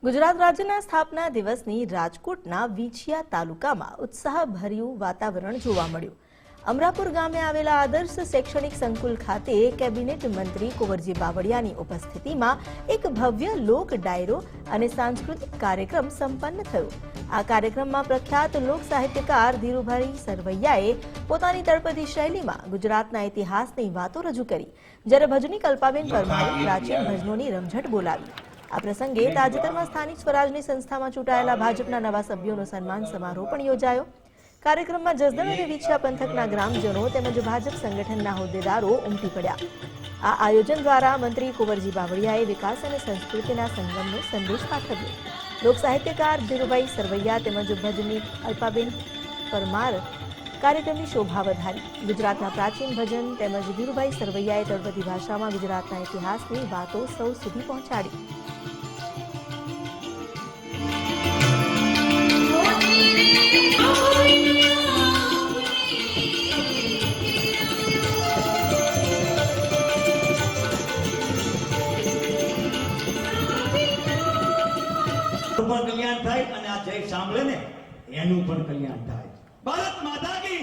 ગુજરાત રાજ્યના સ્થાપના દિવસની રાજકોટના વીછિયા તાલુકામાં ઉત્સાહભર્યું વાતાવરણ જોવા મળ્યું। અમરાપુર ગામે આવેલા આદર્શ શૈક્ષણિક સંકુલ ખાતે કેબિનેટ મંત્રી કુંવરજી બાવળિયાની ઉપસ્થિતિમાં એક ભવ્ય લોક ડાયરો અને સાંસ્કૃતિક કાર્યક્રમ સંપન્ન થયો। આ કાર્યક્રમમાં પ્રખ્યાત લોક સાહિત્યકાર ધીરુભાઈ સરવૈયાએ પોતાની તળપદી શૈલીમાં ગુજરાતના ઇતિહાસની વાતો રજૂ કરી, જ્યારે ભજની કલ્પાબેન પરમારે પ્રાચીન ભજનોની રમઝટ બોલાવી। આ પ્રસંગે તાજેતરમાં સ્થાનિક સ્વરાજની સંસ્થામાં ચૂંટાયેલા ભાજપના નવા સભ્યોનો સન્માન સમારોહ પણ યોજાયો। કાર્યક્રમમાં જસદણ અને વીછિયા પંથકના ગ્રામજનો તેમજ ભાજપ સંગઠનના હોદ્દેદારો ઉમટી પડ્યા। આ આયોજન દ્વારા મંત્રી કુંવરજી બાવળિયાએ વિકાસ અને સંસ્કૃતિના સંગમનો સંદેશ પાઠવ્યો। લોક સાહિત્યકાર ધીરુભાઈ સરવૈયા તેમજ ભજની અલ્પાબેન પરમાર કાર્યક્રમની શોભા વધારી। ગુજરાતના પ્રાચીન ભજન તેમજ ધીરુભાઈ સરવૈયાએ તળપદી ભાષામાં ગુજરાતના ઇતિહાસની વાતો સૌ સુધી પહોંચાડી। કલ્યાણ થાય અને આ જય સાંભળે ને એનું પણ કલ્યાણ થાય। ભારત માતા કી